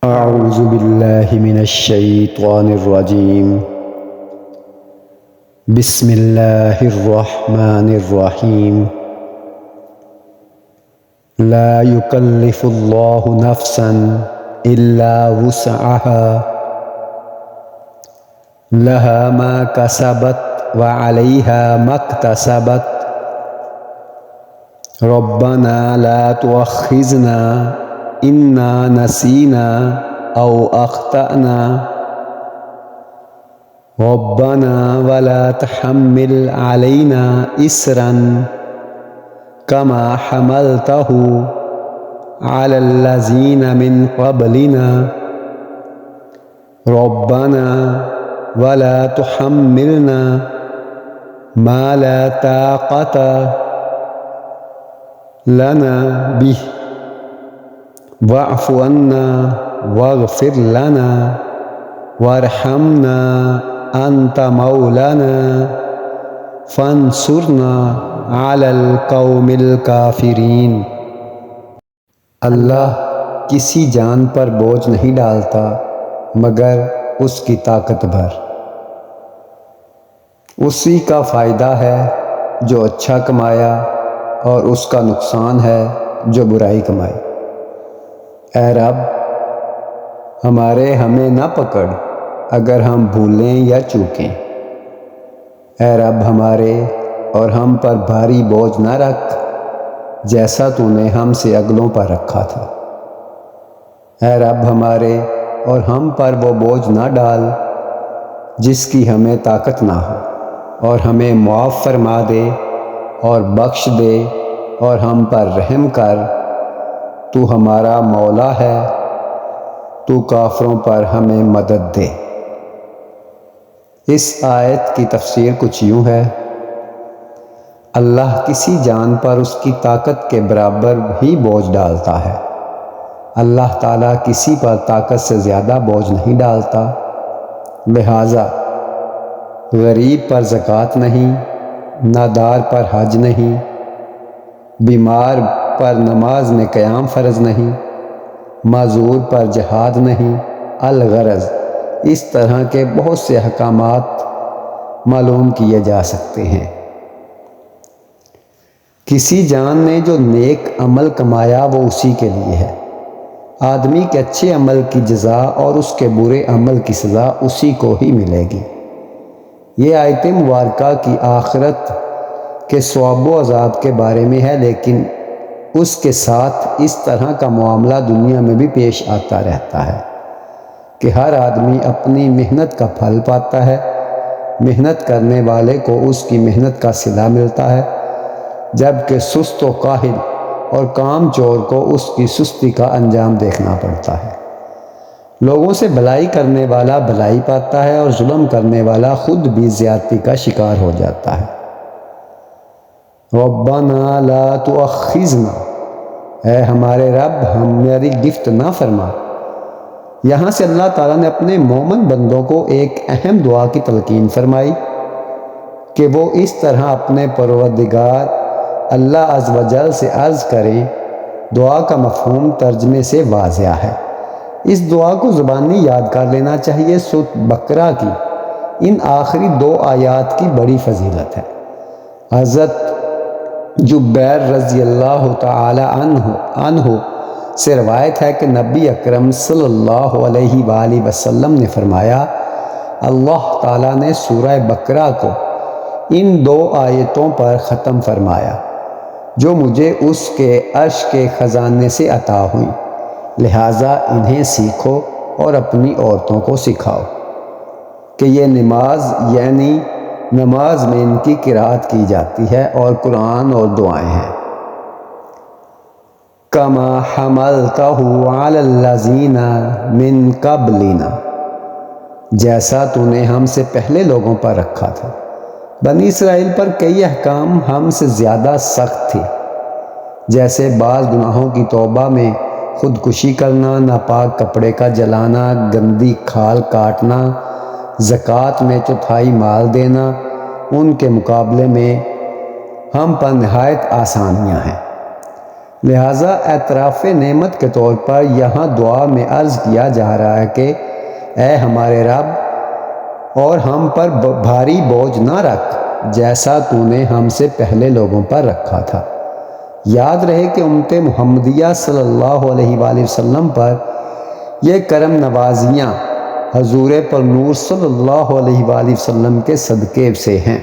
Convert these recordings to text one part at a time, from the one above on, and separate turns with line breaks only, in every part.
اعوذ باللہ من الشیطان الرجیم بسم اللہ الرحمن الرحیم لا یکلف اللہ نفسا الا وسعها لها ما کسبت وعلیها ما اکتسبت ربنا لا تؤاخذنا انا نسینا او اخطأنا ربنا ولا تحمل علينا اسرا كما حملته على الذين من قبلنا ربنا ولا تحملنا ما لا طاقة لنا به واعف عنا واغفر لنا وارحمنا انت مولانا فانصرنا على القوم الكافرین۔ اللہ کسی جان پر بوجھ نہیں ڈالتا مگر اس کی طاقت بھر۔ اسی کا فائدہ ہے جو اچھا کمایا اور اس کا نقصان ہے جو برائی کمائی۔ اے رب ہمیں نہ پکڑ اگر ہم بھولیں یا چوکیں۔ اے رب ہمارے اور ہم پر بھاری بوجھ نہ رکھ جیسا تو نے ہم سے اگلوں پر رکھا تھا۔ اے رب ہمارے اور ہم پر وہ بوجھ نہ ڈال جس کی ہمیں طاقت نہ ہو، اور ہمیں معاف فرما دے اور بخش دے اور ہم پر رحم کر۔ تو ہمارا مولا ہے، تو کافروں پر ہمیں مدد دے۔ اس آیت کی تفسیر کچھ یوں ہے: اللہ کسی جان پر اس کی طاقت کے برابر ہی بوجھ ڈالتا ہے۔ اللہ تعالیٰ کسی پر طاقت سے زیادہ بوجھ نہیں ڈالتا، لہٰذا غریب پر زکوٰۃ نہیں، نادار پر حج نہیں، بیمار پر نماز میں قیام فرض نہیں، معذور پر جہاد نہیں۔ الغرض اس طرح کے بہت سے احکامات معلوم کیے جا سکتے ہیں۔ کسی جان نے جو نیک عمل کمایا وہ اسی کے لیے ہے۔ آدمی کے اچھے عمل کی جزا اور اس کے برے عمل کی سزا اسی کو ہی ملے گی۔ یہ آیت مبارکہ کی آخرت کے ثواب و عذاب کے بارے میں ہے، لیکن اس کے ساتھ اس طرح کا معاملہ دنیا میں بھی پیش آتا رہتا ہے کہ ہر آدمی اپنی محنت کا پھل پاتا ہے، محنت کرنے والے کو اس کی محنت کا صلہ ملتا ہے، جبکہ سست و کاہل اور کام چور کو اس کی سستی کا انجام دیکھنا پڑتا ہے۔ لوگوں سے بھلائی کرنے والا بھلائی پاتا ہے اور ظلم کرنے والا خود بھی زیادتی کا شکار ہو جاتا ہے۔ ربنا لا تؤاخذنا، اے ہمارے رب ہماری گرفت نہ فرما۔ یہاں سے اللہ تعالیٰ نے اپنے مومن بندوں کو ایک اہم دعا کی تلقین فرمائی کہ وہ اس طرح اپنے پروردگار اللہ عز و جل سے عرض کریں۔ دعا کا مفہوم ترجمے سے واضح ہے۔ اس دعا کو زبانی یاد کر لینا چاہیے۔ سورۃ بقرہ کی ان آخری 2 آیات کی بڑی فضیلت ہے۔ حضرت جبیر رضی اللہ تعالی عنہ سے روایت ہے کہ نبی اکرم صلی اللہ علیہ وآلہ وسلم نے فرمایا، اللہ تعالیٰ نے سورہ بقرہ کو ان 2 آیتوں پر ختم فرمایا جو مجھے اس کے عرش کے خزانے سے عطا ہوئیں، لہٰذا انہیں سیکھو اور اپنی عورتوں کو سکھاؤ کہ یہ نماز یعنی نماز میں ان کی قرأت کی جاتی ہے اور قرآن اور دعائیں ہیں۔ کما حملتہ علی الذین من قبلنا، جیسا تو نے ہم سے پہلے لوگوں پر رکھا تھا۔ بنی اسرائیل پر کئی احکام ہم سے زیادہ سخت تھے، جیسے بعض گناہوں کی توبہ میں خودکشی کرنا، ناپاک کپڑے کا جلانا، گندی کھال کاٹنا، زکوٰۃ میں چوتھائی مال دینا۔ ان کے مقابلے میں ہم پر نہایت آسانیاں ہیں۔ لہٰذا اعتراف نعمت کے طور پر یہاں دعا میں عرض کیا جا رہا ہے کہ اے ہمارے رب، اور ہم پر بھاری بوجھ نہ رکھ جیسا تو نے ہم سے پہلے لوگوں پر رکھا تھا۔ یاد رہے کہ امت محمدیہ صلی اللہ علیہ وآلہ وسلم پر یہ کرم نوازیاں حضور پر نور صلی اللہ علیہ وآلہ وسلم کے صدقے سے ہیں،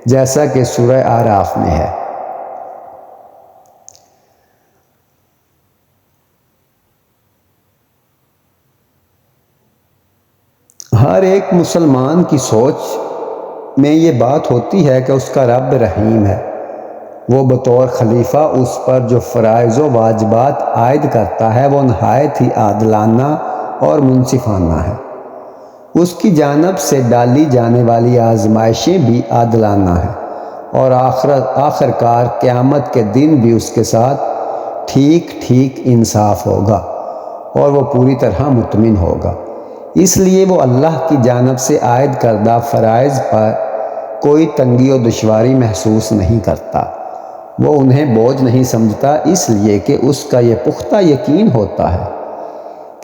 جیسا کہ سورہ اعراف میں ہے۔ ہر ایک مسلمان کی سوچ میں یہ بات ہوتی ہے کہ اس کا رب رحیم ہے۔ وہ بطور خلیفہ اس پر جو فرائض و واجبات عائد کرتا ہے وہ نہایت ہی عادلانہ اور منصفانہ ہے۔ اس کی جانب سے ڈالی جانے والی آزمائشیں بھی عادلانہ ہیں، اور آخر کار قیامت کے دن بھی اس کے ساتھ ٹھیک ٹھیک انصاف ہوگا اور وہ پوری طرح مطمئن ہوگا۔ اس لیے وہ اللہ کی جانب سے عائد کردہ فرائض پر کوئی تنگی و دشواری محسوس نہیں کرتا۔ وہ انہیں بوجھ نہیں سمجھتا، اس لیے کہ اس کا یہ پختہ یقین ہوتا ہے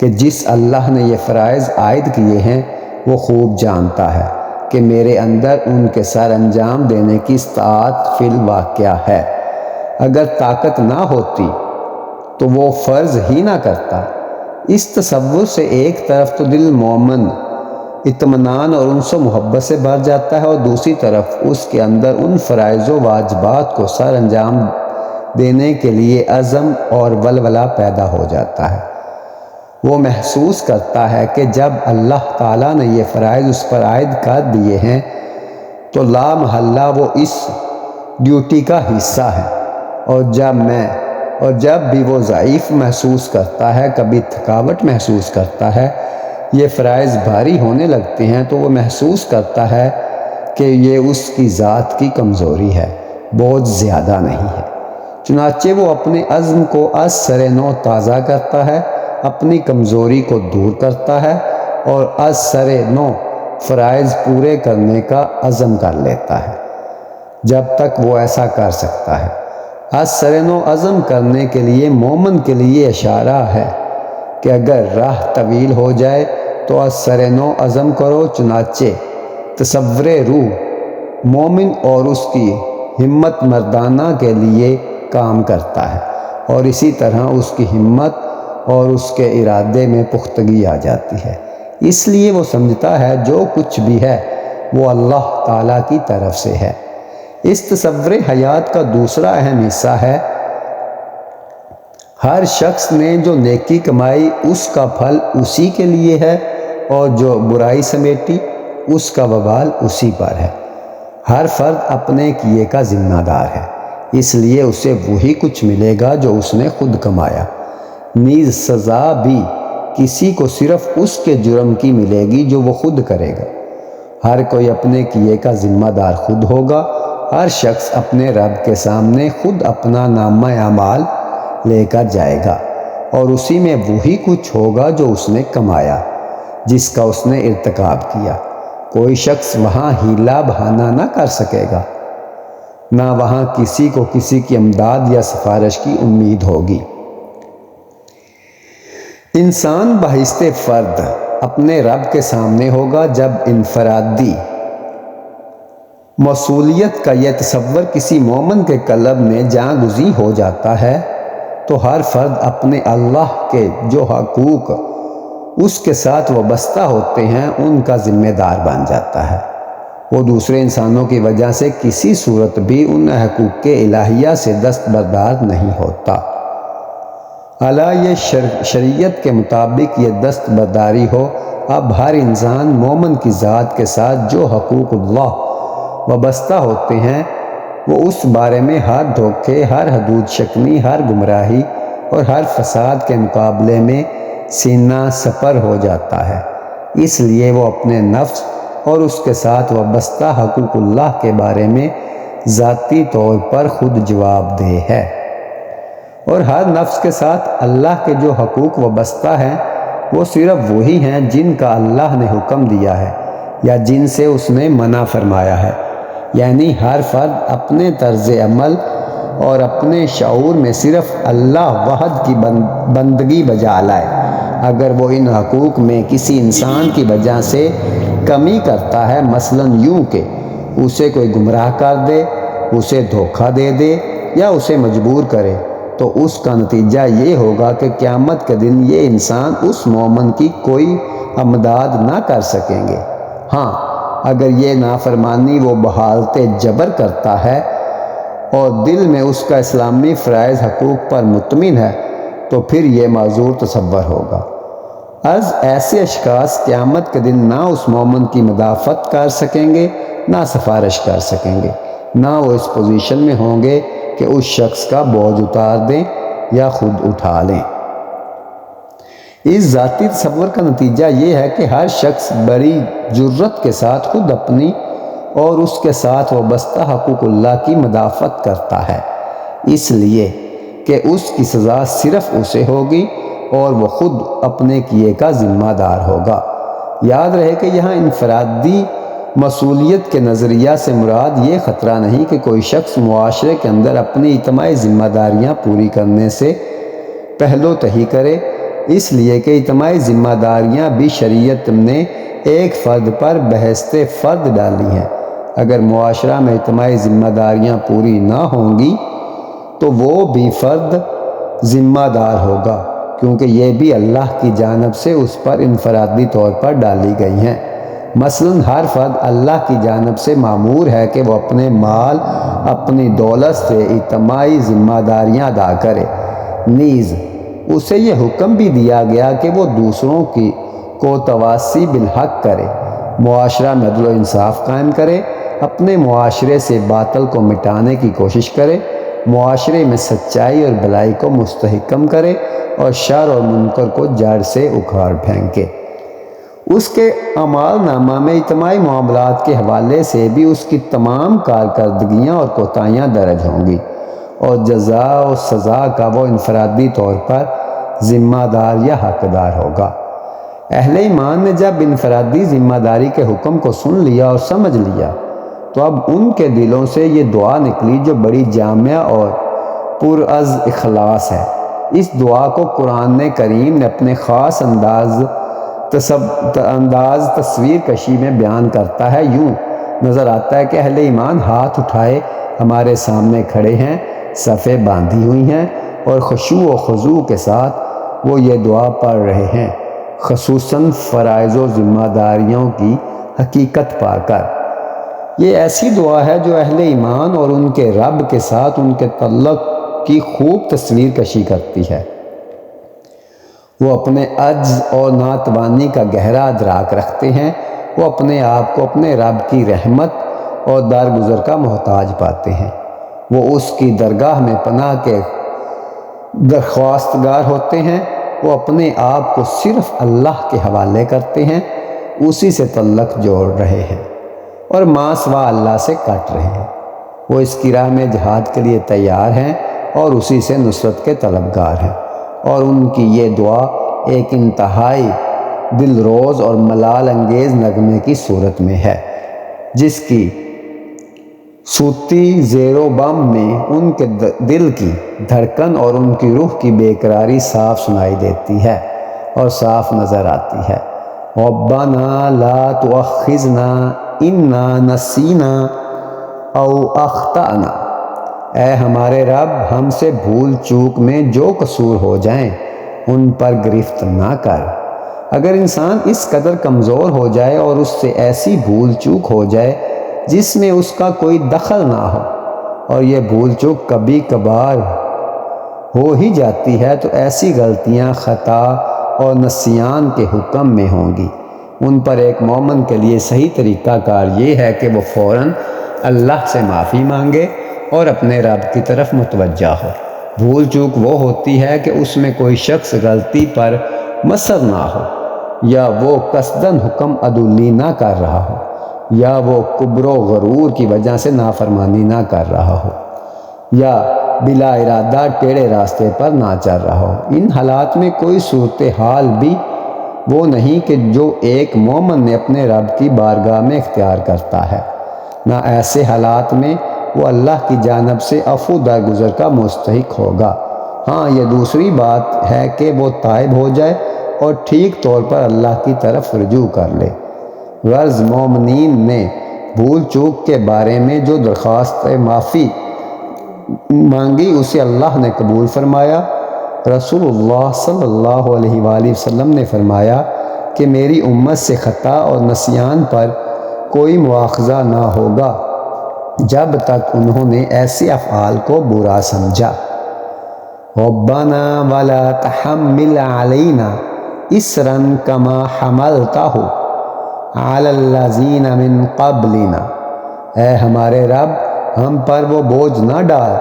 کہ جس اللہ نے یہ فرائض عائد کیے ہیں وہ خوب جانتا ہے کہ میرے اندر ان کے سر انجام دینے کی استطاعت فی الواقع ہے۔ اگر طاقت نہ ہوتی تو وہ فرض ہی نہ کرتا۔ اس تصور سے ایک طرف تو دل مومن اطمینان اور انس و محبت سے بھر جاتا ہے، اور دوسری طرف اس کے اندر ان فرائض و واجبات کو سر انجام دینے کے لیے عزم اور ولولہ پیدا ہو جاتا ہے۔ وہ محسوس کرتا ہے کہ جب اللہ تعالیٰ نے یہ فرائض اس پر عائد کر دیے ہیں تو لا محالہ وہ اس ڈیوٹی کا حصہ ہے، اور جب بھی وہ ضعیف محسوس کرتا ہے، کبھی تھکاوٹ محسوس کرتا ہے، یہ فرائض بھاری ہونے لگتے ہیں تو وہ محسوس کرتا ہے کہ یہ اس کی ذات کی کمزوری ہے، بوجھ زیادہ نہیں ہے۔ چنانچہ وہ اپنے عزم کو از سر نو تازہ کرتا ہے، اپنی کمزوری کو دور کرتا ہے اور از سر نو فرائض پورے کرنے کا عزم کر لیتا ہے۔ جب تک وہ ایسا کر سکتا ہے، از سر نو عزم کرنے کے لیے مومن کے لیے اشارہ ہے کہ اگر راہ طویل ہو جائے تو از سر نو عزم کرو۔ چنانچہ تصور روح مومن اور اس کی ہمت مردانہ کے لیے کام کرتا ہے، اور اسی طرح اس کی ہمت اور اس کے ارادے میں پختگی آ جاتی ہے۔ اس لیے وہ سمجھتا ہے جو کچھ بھی ہے وہ اللہ تعالیٰ کی طرف سے ہے۔ اس تصور حیات کا دوسرا اہم حصہ ہے ہر شخص نے جو نیکی کمائی اس کا پھل اسی کے لیے ہے، اور جو برائی سمیٹی اس کا وبال اسی پر ہے۔ ہر فرد اپنے کیے کا ذمہ دار ہے، اس لیے اسے وہی کچھ ملے گا جو اس نے خود کمایا۔ نیز سزا بھی کسی کو صرف اس کے جرم کی ملے گی جو وہ خود کرے گا۔ ہر کوئی اپنے کیے کا ذمہ دار خود ہوگا۔ ہر شخص اپنے رب کے سامنے خود اپنا نامہ اعمال لے کر جائے گا، اور اسی میں وہی کچھ ہوگا جو اس نے کمایا، جس کا اس نے ارتکاب کیا۔ کوئی شخص وہاں ہیلا بہانہ نہ کر سکے گا، نہ وہاں کسی کو کسی کی امداد یا سفارش کی امید ہوگی۔ انسان بحیثیت فرد اپنے رب کے سامنے ہوگا۔ جب انفرادی موصولیت کا یہ تصور کسی مومن کے قلب میں جاں گزین ہو جاتا ہے تو ہر فرد اپنے اللہ کے جو حقوق اس کے ساتھ وابستہ ہوتے ہیں ان کا ذمہ دار بن جاتا ہے۔ وہ دوسرے انسانوں کی وجہ سے کسی صورت بھی ان حقوق کے الہیہ سے دستبردار نہیں ہوتا۔ اعلیٰ یہ شریعت کے مطابق یہ دستبرداری ہو۔ اب ہر انسان مومن کی ذات کے ساتھ جو حقوق اللہ وابستہ ہوتے ہیں وہ اس بارے میں ہر دھوکے، ہر حدود شکنی، ہر گمراہی اور ہر فساد کے مقابلے میں سینہ سپر ہو جاتا ہے۔ اس لیے وہ اپنے نفس اور اس کے ساتھ وابستہ حقوق اللہ کے بارے میں ذاتی طور پر خود جواب دہ ہے، اور ہر نفس کے ساتھ اللہ کے جو حقوق وابستہ ہیں وہ صرف وہی ہیں جن کا اللہ نے حکم دیا ہے یا جن سے اس نے منع فرمایا ہے۔ یعنی ہر فرد اپنے طرز عمل اور اپنے شعور میں صرف اللہ وحد کی بندگی بجا لائے۔ اگر وہ ان حقوق میں کسی انسان کی وجہ سے کمی کرتا ہے، مثلاً یوں کہ اسے کوئی گمراہ کر دے، اسے دھوکہ دے دے یا اسے مجبور کرے، تو اس کا نتیجہ یہ ہوگا کہ قیامت کے دن یہ انسان اس مومن کی کوئی امداد نہ کر سکیں گے۔ ہاں، اگر یہ نافرمانی وہ بحالت جبر کرتا ہے اور دل میں اس کا اسلامی فرائض حقوق پر مطمئن ہے تو پھر یہ معذور تصور ہوگا۔ از ایسے اشخاص قیامت کے دن نہ اس مومن کی مدافعت کر سکیں گے، نہ سفارش کر سکیں گے، نہ وہ اس پوزیشن میں ہوں گے کہ اس شخص کا بوجھ اتار دیں یا خود اٹھا لیں۔ اس ذاتی تصور کا نتیجہ یہ ہے کہ ہر شخص بڑی جرت کے ساتھ خود اپنی اور اس کے ساتھ وابستہ حقوق اللہ کی مدافعت کرتا ہے، اس لیے کہ اس کی سزا صرف اسے ہوگی اور وہ خود اپنے کیے کا ذمہ دار ہوگا۔ یاد رہے کہ یہاں انفرادی مسئولیت کے نظریہ سے مراد یہ خطرہ نہیں کہ کوئی شخص معاشرے کے اندر اپنی اجتماعی ذمہ داریاں پوری کرنے سے پہلو تہی کرے، اس لیے کہ اجتماعی ذمہ داریاں بھی شریعت نے ایک فرد پر بہشت فرد ڈالی ہیں۔ اگر معاشرہ میں اجتماعی ذمہ داریاں پوری نہ ہوں گی تو وہ بھی فرد ذمہ دار ہوگا، کیونکہ یہ بھی اللہ کی جانب سے اس پر انفرادی طور پر ڈالی گئی ہیں۔ مثلاً ہر فرد اللہ کی جانب سے مامور ہے کہ وہ اپنے مال، اپنی دولت سے اجتماعی ذمہ داریاں ادا کرے۔ نیز اسے یہ حکم بھی دیا گیا کہ وہ دوسروں کو تواصی بالحق کرے، معاشرہ میں عدل و انصاف قائم کرے، اپنے معاشرے سے باطل کو مٹانے کی کوشش کرے، معاشرے میں سچائی اور بھلائی کو مستحکم کرے اور شر اور منکر کو جڑ سے اکھاڑ پھینکے۔ اس کے اعمال نامہ میں اجتماعی معاملات کے حوالے سے بھی اس کی تمام کارکردگیاں اور کوتاہیاں درج ہوں گی، اور جزا و سزا کا وہ انفرادی طور پر ذمہ دار یا حقدار ہوگا۔ اہل ایمان نے جب انفرادی ذمہ داری کے حکم کو سن لیا اور سمجھ لیا تو اب ان کے دلوں سے یہ دعا نکلی جو بڑی جامع اور پر از اخلاص ہے۔ اس دعا کو قرآن کریم نے اپنے خاص انداز تصویر کشی میں بیان کرتا ہے۔ یوں نظر آتا ہے کہ اہل ایمان ہاتھ اٹھائے ہمارے سامنے کھڑے ہیں، صفیں باندھی ہوئی ہیں اور خشوع و خضوع کے ساتھ وہ یہ دعا پڑھ رہے ہیں، خصوصاً فرائض و ذمہ داریوں کی حقیقت پا کر۔ یہ ایسی دعا ہے جو اہل ایمان اور ان کے رب کے ساتھ ان کے تعلق کی خوب تصویر کشی کرتی ہے۔ وہ اپنے عجز اور ناتوانی کا گہرا ادراک رکھتے ہیں، وہ اپنے آپ کو اپنے رب کی رحمت اور درگزر کا محتاج پاتے ہیں، وہ اس کی درگاہ میں پناہ کے درخواستگار ہوتے ہیں، وہ اپنے آپ کو صرف اللہ کے حوالے کرتے ہیں، اسی سے تعلق جوڑ رہے ہیں اور ما سوا اللہ سے کٹ رہے ہیں۔ وہ اس کی راہ میں جہاد کے لیے تیار ہیں اور اسی سے نصرت کے طلبگار ہیں، اور ان کی یہ دعا ایک انتہائی دل روز اور ملال انگیز نغمے کی صورت میں ہے، جس کی صوتی زیر و بم میں ان کے دل کی دھڑکن اور ان کی روح کی بے قراری صاف سنائی دیتی ہے اور صاف نظر آتی ہے۔ ربنا لا تؤاخذنا ان نسینا او اخطأنا، اے ہمارے رب ہم سے بھول چوک میں جو قصور ہو جائیں ان پر گرفت نہ کر۔ اگر انسان اس قدر کمزور ہو جائے اور اس سے ایسی بھول چوک ہو جائے جس میں اس کا کوئی دخل نہ ہو، اور یہ بھول چوک کبھی کبھار ہو ہی جاتی ہے، تو ایسی غلطیاں خطا اور نسیان کے حکم میں ہوں گی۔ ان پر ایک مومن کے لیے صحیح طریقہ کار یہ ہے کہ وہ فوراً اللہ سے معافی مانگے اور اپنے رب کی طرف متوجہ ہو۔ بھول چوک وہ ہوتی ہے کہ اس میں کوئی شخص غلطی پر مصر نہ ہو، یا وہ قصداً حکم عدولی نہ کر رہا ہو، یا وہ کبر و غرور کی وجہ سے نافرمانی نہ کر رہا ہو، یا بلا ارادہ ٹیڑھے راستے پر نہ چل رہا ہو۔ ان حالات میں کوئی صورتحال بھی وہ نہیں کہ جو ایک مومن نے اپنے رب کی بارگاہ میں اختیار کرتا ہے۔ نہ ایسے حالات میں وہ اللہ کی جانب سے عفو درگزر کا مستحق ہوگا۔ ہاں، یہ دوسری بات ہے کہ وہ تائب ہو جائے اور ٹھیک طور پر اللہ کی طرف رجوع کر لے۔ غرض مومنین نے بھول چوک کے بارے میں جو درخواست معافی مانگی اسے اللہ نے قبول فرمایا۔ رسول اللہ صلی اللہ علیہ وآلہ وسلم نے فرمایا کہ میری امت سے خطا اور نسیان پر کوئی مواخذہ نہ ہوگا جب تک انہوں نے ایسے افعال کو برا سمجھا۔ ربنا ولا تحمل علینا اسرا کما حملتہ علی الذین من قبلنا، اے ہمارے رب ہم پر وہ بوجھ نہ ڈال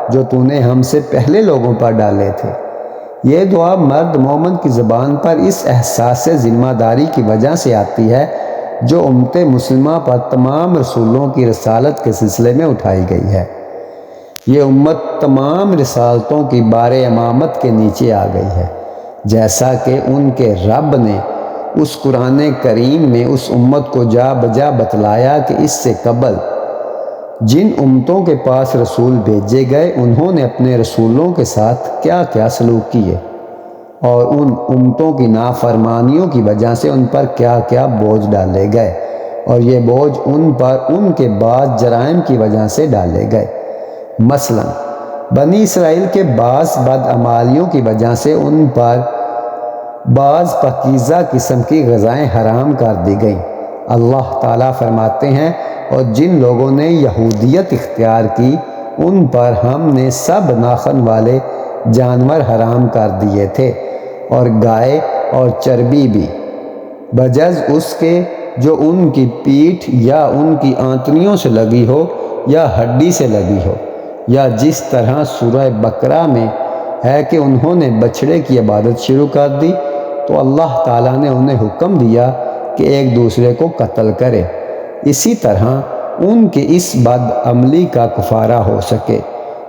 جو تو نے ہم سے پہلے لوگوں پر ڈالے تھے۔ یہ دعا مرد مومن کی زبان پر اس احساس ذمہ داری کی وجہ سے آتی ہے جو امت مسلمہ پر تمام رسولوں کی رسالت کے سلسلے میں اٹھائی گئی ہے۔ یہ امت تمام رسالتوں کی بار امامت کے نیچے آ گئی ہے، جیسا کہ ان کے رب نے اس قرآن کریم میں اس امت کو جا بجا بتلایا کہ اس سے قبل جن امتوں کے پاس رسول بھیجے گئے انہوں نے اپنے رسولوں کے ساتھ کیا کیا سلوک کیے اور ان امتوں کی نافرمانیوں کی وجہ سے ان پر کیا کیا بوجھ ڈالے گئے، اور یہ بوجھ ان پر ان کے بعد جرائم کی وجہ سے ڈالے گئے۔ مثلا بنی اسرائیل کے بعض بدعمالیوں کی وجہ سے ان پر بعض پاکیزہ قسم کی غذائیں حرام کر دی گئیں۔ اللہ تعالیٰ فرماتے ہیں اور جن لوگوں نے یہودیت اختیار کی ان پر ہم نے سب ناخن والے جانور حرام کر دیے تھے اور گائے اور چربی بھی، بجز اس کے جو ان کی پیٹھ یا ان کی آنتڑیوں سے لگی ہو یا ہڈی سے لگی ہو، یا جس طرح سورہ بقرہ میں ہے کہ انہوں نے بچھڑے کی عبادت شروع کر دی تو اللہ تعالیٰ نے انہیں حکم دیا کہ ایک دوسرے کو قتل کرے، اسی طرح ان کی اس بد عملی کا کفارہ ہو سکے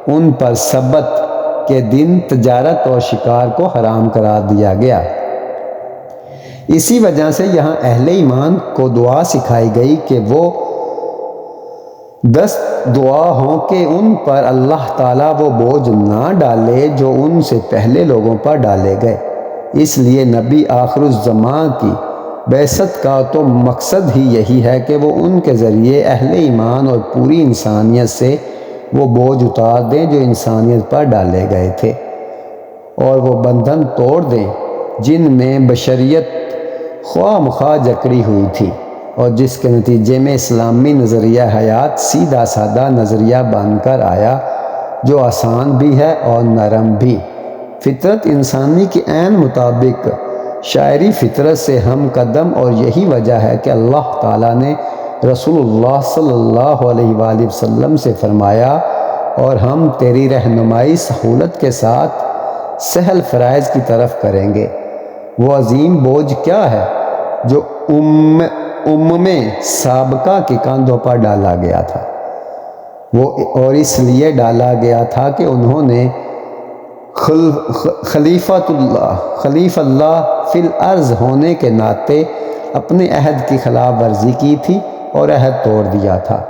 ان پر سبت کے دن تجارت اور شکار کو حرام قرار دیا گیا۔ اسی وجہ سے یہاں اہل ایمان کو دعا سکھائی گئی کہ وہ دست دعا ہوں کہ ان پر اللہ تعالیٰ وہ بوجھ نہ ڈالے جو ان سے پہلے لوگوں پر ڈالے گئے۔ اس لیے نبی آخر الزمان کی بعثت کا تو مقصد ہی یہی ہے کہ وہ ان کے ذریعے اہل ایمان اور پوری انسانیت سے وہ بوجھ اتار دیں جو انسانیت پر ڈالے گئے تھے، اور وہ بندھن توڑ دیں جن میں بشریت خواہ مخواہ جکڑی ہوئی تھی، اور جس کے نتیجے میں اسلامی نظریہ حیات سیدھا سادہ نظریہ بن کر آیا جو آسان بھی ہے اور نرم بھی، فطرت انسانی کے عین مطابق شاعری فطرت سے ہم قدم، اور یہی وجہ ہے کہ اللہ تعالیٰ نے رسول اللہ صلی اللہ علیہ وآلہ وسلم سے فرمایا اور ہم تیری رہنمائی سہولت کے ساتھ سہل فرائض کی طرف کریں گے۔ وہ عظیم بوجھ کیا ہے جو میں سابقہ کے کاندھوں پر ڈالا گیا تھا، وہ اور اس لیے ڈالا گیا تھا کہ انہوں نے خلیفہ اللہ فی الارض ہونے کے ناطے اپنے عہد کی خلاف ورزی کی تھی اور عہد توڑ دیا تھا،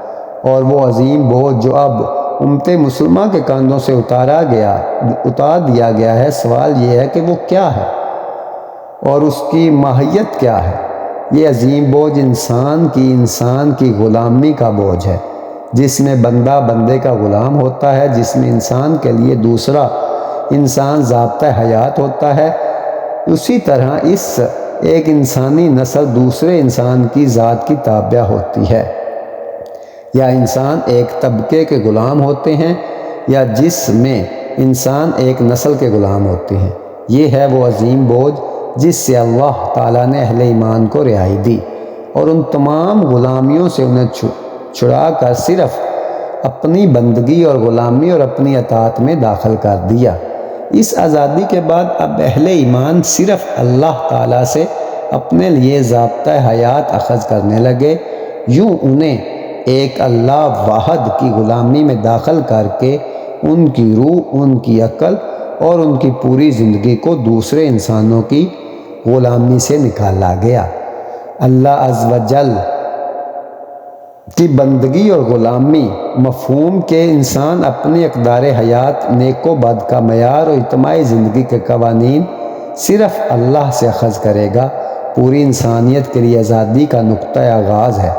اور وہ عظیم بوجھ جو اب امت مسلمہ کے کاندھوں سے اتار دیا گیا ہے، سوال یہ ہے کہ وہ کیا ہے اور اس کی ماہیت کیا ہے۔ یہ عظیم بوجھ انسان کی غلامی کا بوجھ ہے، جس میں بندہ بندے کا غلام ہوتا ہے، جس میں انسان کے لیے دوسرا انسان ضابطہ حیات ہوتا ہے۔ اسی طرح اس ایک انسانی نسل دوسرے انسان کی ذات کی تابع ہوتی ہے، یا انسان ایک طبقے کے غلام ہوتے ہیں یا جس میں انسان ایک نسل کے غلام ہوتے ہیں۔ یہ ہے وہ عظیم بوجھ جس سے اللہ تعالیٰ نے اہل ایمان کو رہائی دی اور ان تمام غلامیوں سے انہیں چھڑا کر صرف اپنی بندگی اور غلامی اور اپنی اطاعت میں داخل کر دیا۔ اس آزادی کے بعد اب اہل ایمان صرف اللہ تعالیٰ سے اپنے لیے ضابطہ حیات اخذ کرنے لگے، یوں انہیں ایک اللہ واحد کی غلامی میں داخل کر کے ان کی روح، ان کی عقل اور ان کی پوری زندگی کو دوسرے انسانوں کی غلامی سے نکالا گیا۔ اللہ عز و جل کی بندگی اور غلامی مفہوم کے انسان اپنی اقدار حیات، نیک و بد کا معیار اور اجتماعی زندگی کے قوانین صرف اللہ سے اخذ کرے گا، پوری انسانیت کے لیے آزادی کا نقطہ آغاز ہے۔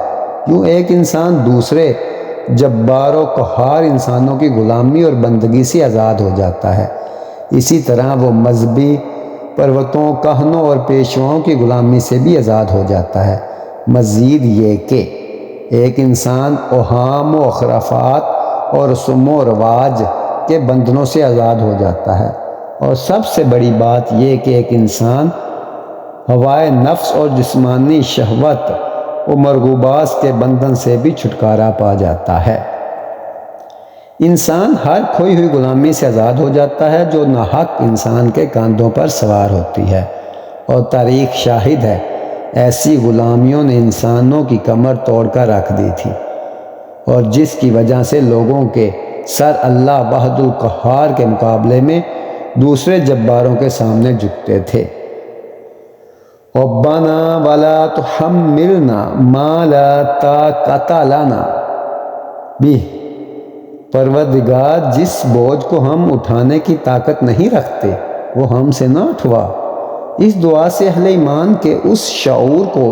یوں ایک انسان دوسرے جبار و قہار انسانوں کی غلامی اور بندگی سے آزاد ہو جاتا ہے۔ اسی طرح وہ مذہبی پروتوں، کہنوں اور پیشواؤں کی غلامی سے بھی آزاد ہو جاتا ہے۔ مزید یہ کہ ایک انسان اوہام و خرافات اور رسوم و رواج کے بندھنوں سے آزاد ہو جاتا ہے، اور سب سے بڑی بات یہ کہ ایک انسان ہوائے نفس اور جسمانی شہوت و مرغوبات کے بندھن سے بھی چھٹکارا پا جاتا ہے۔ انسان ہر کھوئی ہوئی غلامی سے آزاد ہو جاتا ہے جو ناحق انسان کے کاندھوں پر سوار ہوتی ہے، اور تاریخ شاہد ہے ایسی غلامیوں نے انسانوں کی کمر توڑ کر رکھ دی تھی، اور جس کی وجہ سے لوگوں کے سر اللہ واحد القہار کے مقابلے میں دوسرے جباروں کے سامنے جھکتے تھے۔ ربنا ولا تحملنا ما لا طاقت لنا بہ، پروردگار جس بوجھ کو ہم اٹھانے کی طاقت نہیں رکھتے وہ ہم سے نہ اٹھوا۔ اس دعا سے اہل ایمان کے اس شعور کو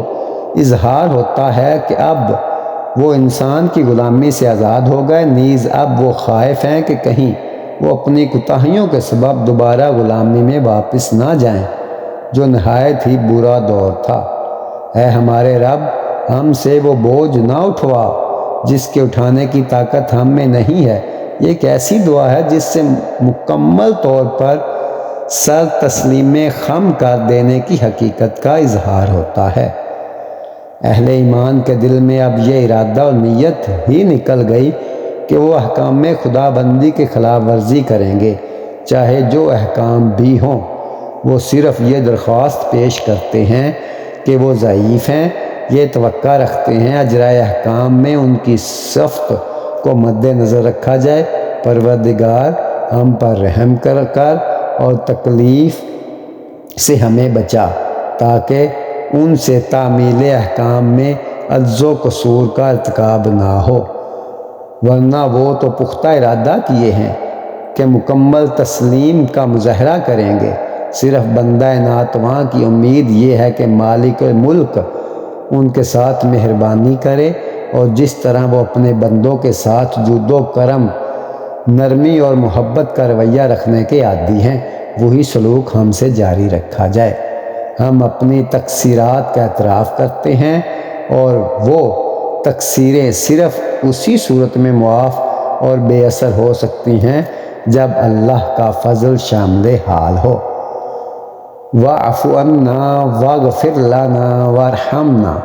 اظہار ہوتا ہے کہ اب وہ انسان کی غلامی سے آزاد ہو گئے، نیز اب وہ خائف ہیں کہ کہیں وہ اپنی کوتاہیوں کے سبب دوبارہ غلامی میں واپس نہ جائیں، جو نہایت ہی برا دور تھا۔ اے ہمارے رب، ہم سے وہ بوجھ نہ اٹھوا جس کے اٹھانے کی طاقت ہم میں نہیں ہے۔ یہ ایک ایسی دعا ہے جس سے مکمل طور پر سر تسلیم خم کر دینے کی حقیقت کا اظہار ہوتا ہے۔ اہل ایمان کے دل میں اب یہ ارادہ اور نیت ہی نکل گئی کہ وہ احکام خدا بندی کی خلاف ورزی کریں گے، چاہے جو احکام بھی ہوں۔ وہ صرف یہ درخواست پیش کرتے ہیں کہ وہ ضعیف ہیں، یہ توقع رکھتے ہیں اجرائے احکام میں ان کی سخت کو مد نظر رکھا جائے۔ پروردگار ہم پر رحم کر اور تکلیف سے ہمیں بچا، تاکہ ان سے تعمیل احکام میں عجز و قصور کا ارتکاب نہ ہو، ورنہ وہ تو پختہ ارادہ کیے ہیں کہ مکمل تسلیم کا مظاہرہ کریں گے۔ صرف بندہ ناتواں کی امید یہ ہے کہ مالک ملک ان کے ساتھ مہربانی کرے، اور جس طرح وہ اپنے بندوں کے ساتھ جود و کرم، نرمی اور محبت کا رویہ رکھنے کے عادی ہیں، وہی سلوک ہم سے جاری رکھا جائے۔ ہم اپنی تقصیرات کا اعتراف کرتے ہیں، اور وہ تقصیریں صرف اسی صورت میں معاف اور بے اثر ہو سکتی ہیں جب اللہ کا فضل شامل حال ہو۔ وَاعْفُ عَنَّا وَاغْفِرْ لَنَا وَارْحَمْنَا،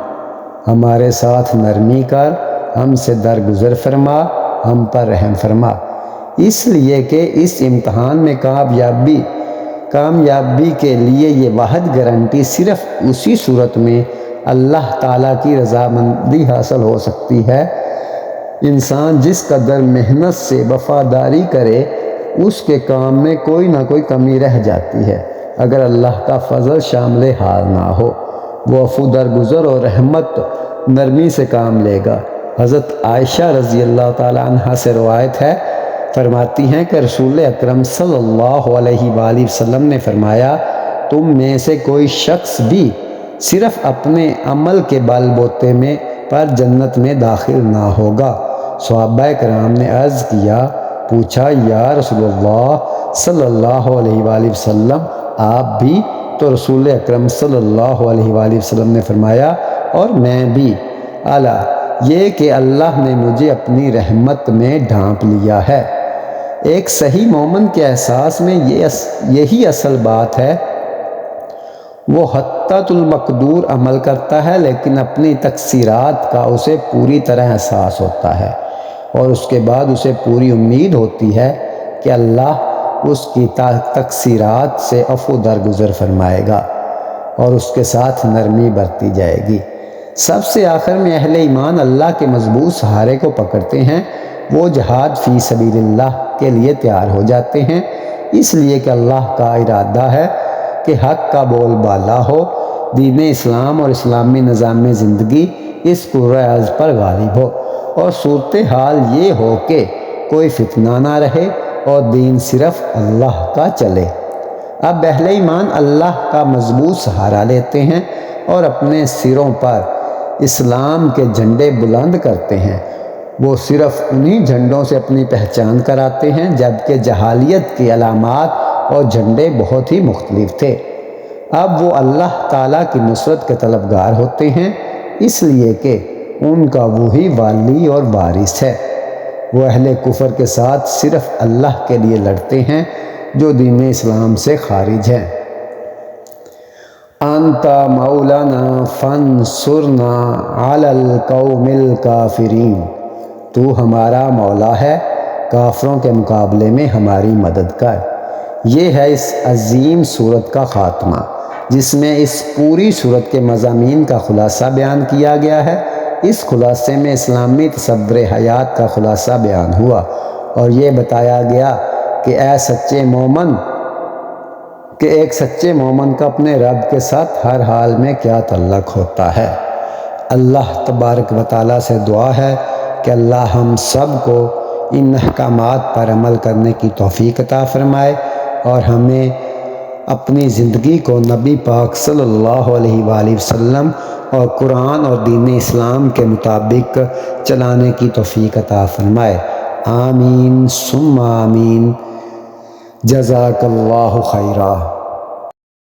ہمارے ساتھ نرمی کر، ہم سے درگزر فرما، ہم پر رحم فرما۔ اس لیے کہ اس امتحان میں کامیابی کے لیے یہ واحد گارنٹی صرف اسی صورت میں اللہ تعالیٰ کی رضامندی حاصل ہو سکتی ہے۔ انسان جس قدر محنت سے وفاداری کرے، اس کے کام میں کوئی نہ کوئی کمی رہ جاتی ہے اگر اللہ کا فضل شامل حال نہ ہو۔ وہ عفو درگزر اور رحمت نرمی سے کام لے گا۔ حضرت عائشہ رضی اللہ تعالیٰ عنہ سے روایت ہے، فرماتی ہیں کہ رسول اکرم صلی اللہ علیہ وآلہ وسلم نے فرمایا، تم میں سے کوئی شخص بھی صرف اپنے عمل کے بل بوتے میں پر جنت میں داخل نہ ہوگا۔ صحابہ کرام نے عرض پوچھا یا رسول اللہ صلی اللہ علیہ وآلہ وسلم، آپ بھی؟ تو رسول اکرم صلی اللہ علیہ وآلہ وسلم نے فرمایا، اور میں بھی، اعلیٰ یہ کہ اللہ نے مجھے اپنی رحمت میں ڈھانپ لیا ہے۔ ایک صحیح مومن کے احساس میں یہی اصل بات ہے۔ وہ حتی المقدور عمل کرتا ہے، لیکن اپنی تقصیرات کا اسے پوری طرح احساس ہوتا ہے، اور اس کے بعد اسے پوری امید ہوتی ہے کہ اللہ اس کی تقصیرات سے عفو درگزر فرمائے گا اور اس کے ساتھ نرمی برتی جائے گی۔ سب سے آخر میں اہل ایمان اللہ کے مضبوط سہارے کو پکڑتے ہیں۔ وہ جہاد فی سبیل اللہ کے لیے تیار ہو جاتے ہیں، اس لیے کہ اللہ کا ارادہ ہے کہ حق کا بول بالا ہو، دین اسلام اور اسلامی نظام زندگی اس کرۂ ارض پر غالب ہو، اور صورتحال یہ ہو کہ کوئی فتنہ نہ رہے اور دین صرف اللہ کا چلے۔ اب اہل ایمان اللہ کا مضبوط سہارا لیتے ہیں اور اپنے سروں پر اسلام کے جھنڈے بلند کرتے ہیں۔ وہ صرف انہی جھنڈوں سے اپنی پہچان کراتے ہیں، جبکہ جاہلیت کی علامات اور جھنڈے بہت ہی مختلف تھے۔ اب وہ اللہ تعالیٰ کی نصرت کے طلبگار ہوتے ہیں، اس لیے کہ ان کا وہی والی اور وارث ہے۔ وہ اہل کفر کے ساتھ صرف اللہ کے لیے لڑتے ہیں جو دین اسلام سے خارج ہیں۔ انت مولانا فانصرنا علی القوم الکافرین، تو ہمارا مولا ہے، کافروں کے مقابلے میں ہماری مدد کر۔ یہ ہے اس عظیم سورت کا خاتمہ، جس میں اس پوری سورت کے مضامین کا خلاصہ بیان کیا گیا ہے۔ اس خلاصے میں اسلامی تصور حیات کا خلاصہ بیان ہوا اور یہ بتایا گیا کہ ایک سچے مومن کا اپنے رب کے ساتھ ہر حال میں کیا تعلق ہوتا ہے۔ اللہ تبارک و تعالیٰ سے دعا ہے کہ اللہ ہم سب کو ان احکامات پر عمل کرنے کی توفیق عطا فرمائے اور ہمیں اپنی زندگی کو نبی پاک صلی اللہ علیہ وآلہ وسلم اور قرآن اور دین اسلام کے مطابق چلانے کی توفیق عطا فرمائے۔ آمین ثم آمین۔ جزاک اللہ خیرہ۔